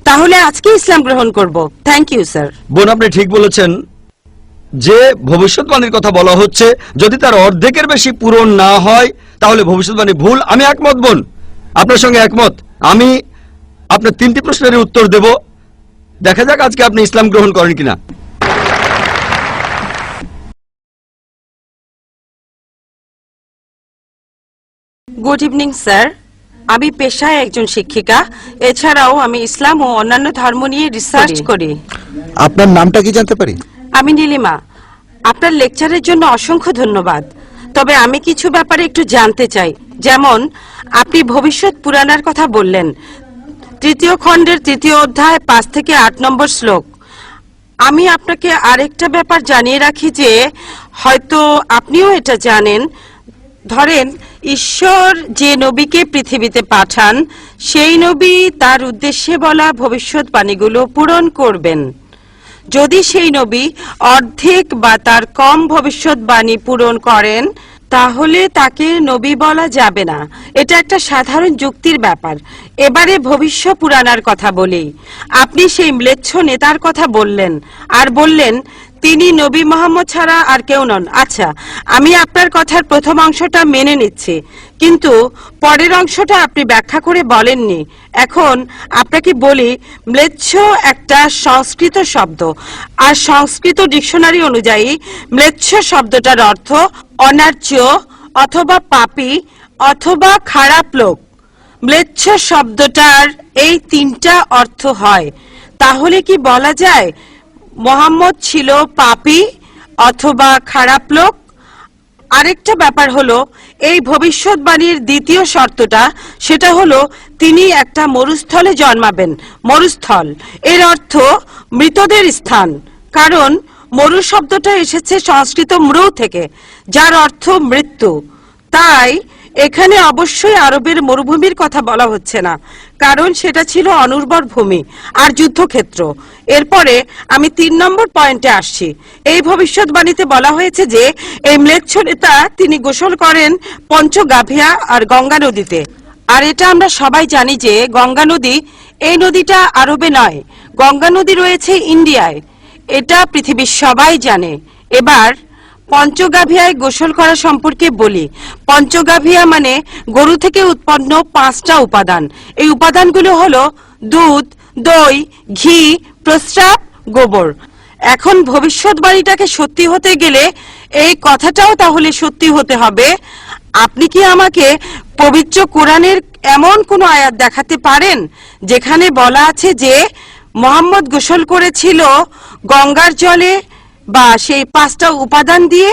তাহলে আজকে ইসলাম গ্রহণ করব। Thank you sir. বোন, আপনি ঠিক বলেছেন যে ভবিষ্যৎবাণীর কথা বলা হচ্ছে, যদি তার অর্ধেকের বেশি পূরণ না হয় তাহলে ভবিষ্যৎবাণী ভুল। আমি একমত বোন, আপনার সঙ্গে একমত। আমি আপনার 3টি প্রশ্নের উত্তর দেব, দেখা যাক আজকে আপনি ইসলাম গ্রহণ করেন কিনা। Good evening sir. আমি পেশায় একজন শিক্ষিকা, এছাড়াও আমি ইসলাম ও অন্যান্য ধর্ম নিয়ে রিসার্চ করি। আপনার নামটা কি জানতে পারি? আমি নীলিমা। আপনার লেকচারের জন্য অসংখ্য ধন্যবাদ। তবে আমি কিছু ব্যাপারে একটু জানতে চাই। যেমন আপনি ভবিষ্যৎ পুরাণের কথা বললেন, 3য় খণ্ডের 3য় অধ্যায় 5 থেকে 8 নম্বর শ্লোক। আমি আপনাকে আরেকটা ব্যাপার জানিয়ে রাখি যে হয়তো আপনিও এটা জানেন। ধরেন ঈশ্বর যে নবীকে পৃথিবীতে পাঠান, সেই নবী তার উদ্দেশ্যে বলা ভবিষ্যৎবাণীগুলো পূরণ করবেন। যদি সেই নবী অর্ধেক বা তার কম ভবিষ্যৎবাণী পূরণ করেন, তাহলে তাকে নবী বলা যাবে না। এটা একটা সাধারণ যুক্তির ব্যাপার। এবারে ভবিষ্য পুরাণার কথা বলি। আপনি সেই ম্লেচ্ছ নেতার কথা বললেন আর বললেন তিনি নবী মোহাম্মদ ছাড়া আর কেউ নন। আচ্ছা, আমি আপনার কথার প্রথম অংশটা মেনে নিচ্ছি, কিন্তু পরের অংশটা আপনি ব্যাখ্যা করে বলেননি। এখন আপনাকে বলি, ম্লেচ্ছ একটা সংস্কৃত শব্দ, আর সংস্কৃত ডিকশনারি অনুযায়ী ম্লেচ্ছ শব্দটার অর্থ অনার্য অথবা পাপী অথবা খারাপ লোক। ম্লেচ্ছ শব্দটার এই 3টা অর্থ হয়। তাহলে কি বলা যায় মোহাম্মদ ছিল পাপী অথবা খারাপ লোক? আরেকটা ব্যাপার হলো, এই ভবিষ্যৎবাণীর দ্বিতীয় শর্তটা, সেটা হলো তিনি একটা মরুস্থলে জন্মাবেন। মরুস্থল এর অর্থ মৃতদের স্থান, কারণ মরু শব্দটা এসেছে সংস্কৃত মৃ থেকে, যার অর্থ মৃত্যু। তাই এখানে অবশ্যই আরবের মরুভূমির কথা বলা হচ্ছে না, কারণ সেটা ছিল অনুর্বর ভূমি আর যুদ্ধক্ষেত্র। এরপরে আমি 3 নম্বর পয়েন্টে আসছি। এই ভবিষ্যৎবাণীতে বলা হয়েছে যে এই ম্লেচ্ছ নেতা তিনি গোসল করেন পঞ্চগাভিয়া আর গঙ্গা নদীতে। আর এটা আমরা সবাই জানি যে গঙ্গা নদী, এই নদীটা আরবে নয়, গঙ্গা নদী রয়েছে ইন্ডিয়ায়। এটা পৃথিবীর সবাই জানে। এবার পঞ্চগাভিয়ায় গোসল করা সম্পর্কে বলি। পঞ্চগাভিয়া মানে গরু থেকে উৎপন্ন 5টা উপাদান। এই উপাদানগুলো হলো দুধ, দই, ঘি, প্রস্রাব, গোবর। এখন ভবিষ্যৎবাণীটাকে সত্যি হতে গেলে এই কথাটাও তাহলে সত্যি হতে হবে। আপনি কি আমাকে পবিত্র কোরআনের এমন কোন আয়াত দেখাতে পারেন যেখানে বলা আছে যে মোহাম্মদ গোসল করেছিল গঙ্গার জলে বা সেই 5টা উপাদান দিয়ে,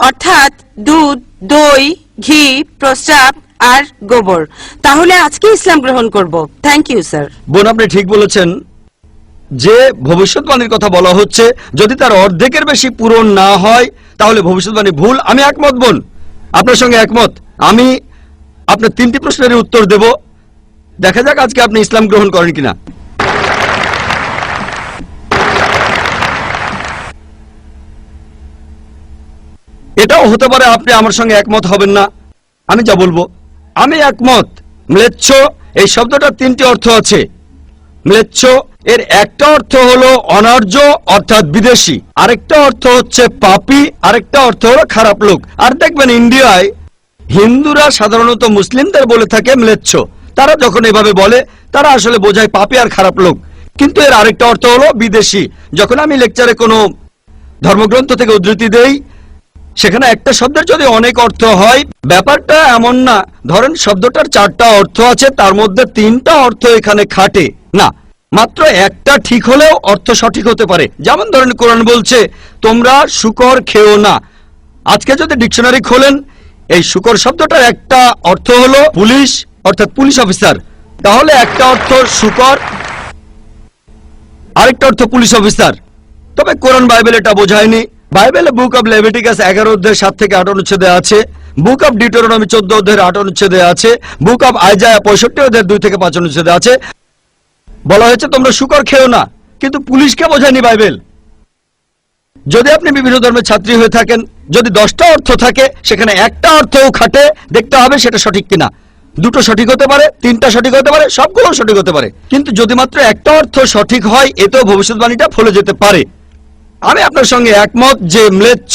অর্থাৎ দুধ, দই, ঘি, প্রস্রাব আর গোবর? তাহলে আজকে ইসলাম গ্রহণ করব। Thank you sir. বোন, আপনি ঠিক বলেছেন যে ভবিষ্যৎবাণীর কথা বলা হচ্ছে, যদি তার অর্ধেকের বেশি পূরণ না হয় তাহলে ভবিষ্যৎবাণী ভুল। আমি একমত বোন, আপনার সঙ্গে একমত। আমি আপনার 3টি প্রশ্নের উত্তর দেব, দেখা যাক আজকে আপনি ইসলাম গ্রহণ করেন কিনা। এটাও হতে পারে আপনি আমার সঙ্গে একমত হবেন না, আমি যা বলবো। আমি একমত। ম্লেচ্ছ এই শব্দটার 3টি অর্থ আছে। ম্লেচ্ছ এর একটা অর্থ হলো অনার্য অর্থাৎ বিদেশি, আরেকটা অর্থ হচ্ছে পাপী, আরেকটা অর্থ হলো খারাপ লোক। আর দেখবেন ইন্ডিয়ায় হিন্দুরা সাধারণত মুসলিমদের বলে থাকে ম্লেচ্ছ। তারা যখন এভাবে বলে তারা আসলে বোঝায় পাপী আর খারাপ লোক, কিন্তু এর আরেকটা অর্থ হলো বিদেশি। যখন আমি লেকচারে কোনো ধর্মগ্রন্থ থেকে উদ্ধৃতি দেই, সেখানে একটা শব্দের যদি অনেক অর্থ হয়, ব্যাপারটা এমন না ধরেন শব্দটার 4টা অর্থ আছে, তার মধ্যে 3টা অর্থ এখানে খাটে না, মাত্র একটা ঠিক হলেও অর্থ সঠিক হতে পারে। যেমন ধরেন কোরআন বলছে তোমরা শূকর খেও না। আজকে যদি ডিকশনারি খোলেন, এই শূকর শব্দটার একটা অর্থ হলো পুলিশ অর্থাৎ পুলিশ অফিসার, তাহলে একটা অর্থ শূকর, আরেকটা অর্থ পুলিশ অফিসার। তবে কোরআন বাইবেল এটা বোঝায়নি। বাইবেলে বুক অব লেভিটিকাস 11 অধ্যায় 7 থেকে 8 অনুচ্ছেদে আছে, বুক অব ডিউটেরোনমি 14 অধ্যায়ের 8 অনুচ্ছেদে আছে, বুক অব আইজায়া 65 অধ্যায়ের 2 থেকে 5 অনুচ্ছেদে আছে, বলা হয়েছে তোমরা শূকর খেও না, কিন্তু পুলিশকে বোঝায়নি বাইবেল। যদি আপনি বিভিন্ন ধর্মের ছাত্রী হয়ে থাকেন, যদি 10টা অর্থ থাকে সেখানে একটা অর্থও খাটে, দেখতে হবে সেটা সঠিক কিনা। দুটো সঠিক হতে পারে, তিনটা সঠিক হতে পারে, সবগুলো সঠিক হতে পারে, কিন্তু যদি মাত্র একটা অর্থ সঠিক হয় এতেও ভবিষ্যৎবাণীটা ফলে যেতে পারে। আমি আপনার সঙ্গে একমত যে ম্লেচ্ছ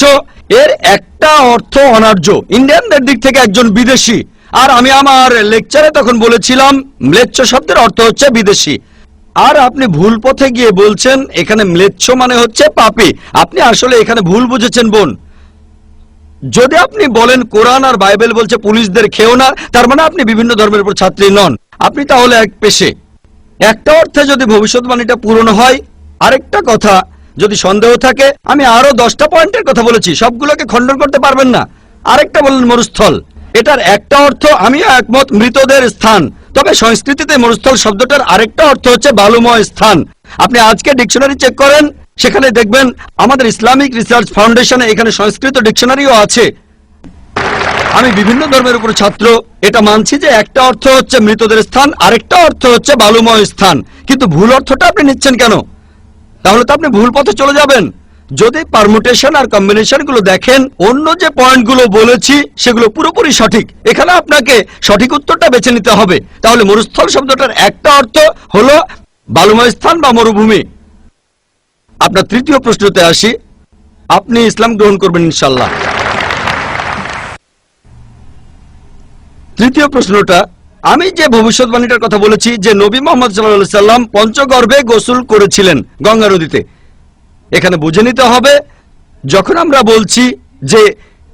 এর একটা অর্থ অনার্য, ইন্ডিয়ানদের দিক থেকে একজন বিদেশি। আর আমি আমার লেকচারে তখন বলেছিলাম ম্লেচ্ছ শব্দের অর্থ হচ্ছে বিদেশি। আর আপনি ভুল পথে গিয়ে বলছেন এখানে ম্লেচ্ছ মানে হচ্ছে পাপী। আপনি আসলে এখানে ভুল বুঝেছেন বোন। যদি আপনি বলেন কোরআন আর বাইবেল বলছে পুলিশদের খেও না, তার মানে আপনি বিভিন্ন ধর্মের উপর ছাত্রী নন, আপনি তাহলে এক পেশে। একটা অর্থে যদি ভবিষ্যৎবাণীটা পূরণ হয়, আরেকটা কথা যদি সন্দেহ থাকে, আমি আরো 10টা পয়েন্টের কথা বলেছি, সবগুলোকে খণ্ডন করতে পারবেন না। আরেকটা বললেন মরুস্থল, এটার একটা অর্থ আমিও একমত, মৃতদের স্থান। তবে সংস্কৃতিতে মরুস্থল শব্দটার আরেকটা অর্থ হচ্ছে বালুময় স্থান। আপনি আজকে ডিকশনারি চেক করেন, সেখানে দেখবেন আমাদের ইসলামিক রিসার্চ ফাউন্ডেশনে এখানে সংস্কৃত ডিকশনারিও আছে। আমি বিভিন্ন ধর্মের উপর ছাত্র, এটা মানছি যে একটা অর্থ হচ্ছে মৃতদের স্থান, আরেকটা অর্থ হচ্ছে বালুময় স্থান, কিন্তু ভুল অর্থটা আপনি নিচ্ছেন কেন? তাহলে তো আপনি ভুল পথে চলে যাবেন। যদি পারমুটেশন আর কম্বিনেশন গুলো দেখেন, অন্য যে পয়েন্টগুলো বলেছি সেগুলো পুরোপুরি সঠিক। এখানে আপনাকে সঠিক উত্তরটা বেছে নিতে হবে। তাহলে মরুস্থল শব্দটার একটা অর্থ হলো বালুময় স্থান বা মরুভূমি। আপনার তৃতীয় প্রশ্নতে আসি, আপনি ইসলাম গ্রহণ করবেন ইনশাল্লাহ। তৃতীয় প্রশ্নটা, আমি যে ভবিষ্যৎবাণীটার কথা বলেছি যে নবী মোহাম্মদ সাল্লাল্লাহু আলাইহি সাল্লাম পঞ্চগর্ভে গোসল করেছিলেন গঙ্গা নদীতে, এখানে বুঝে নিতে হবে যখন আমরা বলছি যে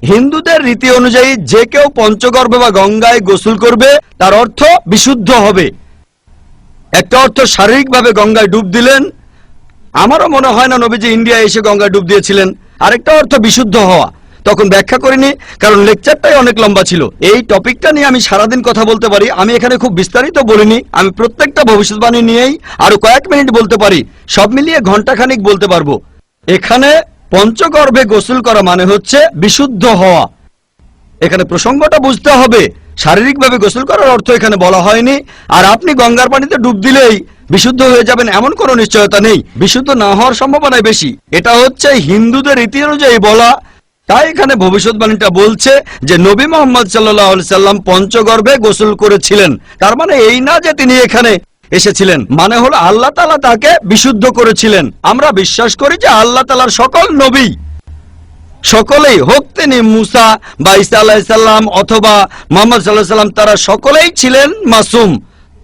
হিন্দুদের রীতি অনুযায়ী যে কেউ পঞ্চগর্ভে বা গঙ্গায় গোসল করবে তার অর্থ বিশুদ্ধ হবে। একটা অর্থ শারীরিকভাবে গঙ্গায় ডুব দিলেন, আমারও মনে হয় না নবীজি ইন্ডিয়া এসে গঙ্গায় ডুব দিয়েছিলেন। আরেকটা অর্থ বিশুদ্ধ হওয়া, তখন ব্যাখ্যা করিনি কারণ লেকচারটাই অনেক লম্বা ছিল। এই টপিকটা নিয়ে আমি সারাদিন কথা বলতে পারি, আমি এখানে খুব বিস্তারিত বলিনি। আমি প্রত্যেকটা ভবিষ্যৎবাণী নিয়েই আরো কয়েক মিনিট বলতে পারি, সব মিলিয়ে ঘন্টাখানিক বলতে পারবো। এখানে পঞ্চগর্ভে গোসল করা মানে হচ্ছে বিশুদ্ধ হওয়া। এখানে প্রসঙ্গটা বুঝতে হবে, শারীরিকভাবে গোসল করার অর্থ এখানে বলা হয়নি। আর আপনি গঙ্গার পানিতে ডুব দিলেই বিশুদ্ধ হয়ে যাবেন এমন কোনো নিশ্চয়তা নেই, বিশুদ্ধ না হওয়ার সম্ভাবনাই বেশি। এটা হচ্ছে হিন্দুদের রীতি অনুযায়ী বলা। তাই এখানে ভবিষ্যৎবাণীটা বলছে যে নবী মোহাম্মদ সাল্লাল্লাহু আলাইহি সাল্লাম পঞ্চগর্ভে গোসল করেছিলেন। তার মানে এই না যে তিনি এখানে এসেছিলেন, মানে হলো আল্লাহ তাআলা তাকে বিশুদ্ধ করেছিলেন। আমরা বিশ্বাস করি যে আল্লাহ তাআলার সকল নবী, সকলেই হোক তিনি মুসা বা ঈসা আলাইহিস সালাম অথবা মুহাম্মদ সাল্লাল্লাহু আলাইহি সাল্লাম, তারা সকলেই ছিলেন মাসুম,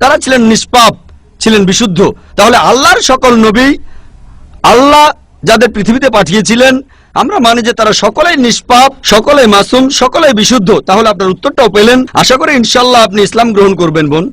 তারা ছিলেন নিষ্পাপ, ছিলেন বিশুদ্ধ। তাহলে আল্লাহর সকল নবী, আল্লাহ যাদের পৃথিবীতে পাঠিয়েছিলেন, আমরা মানি যে তারা সকলেই নিষ্পাপ, সকলেই মাসুম, সকলেই বিশুদ্ধ। তাহলে আপনার উত্তরটাও পেলেন। আশা করি ইনশাআল্লাহ আপনি ইসলাম গ্রহণ করবেন বোন।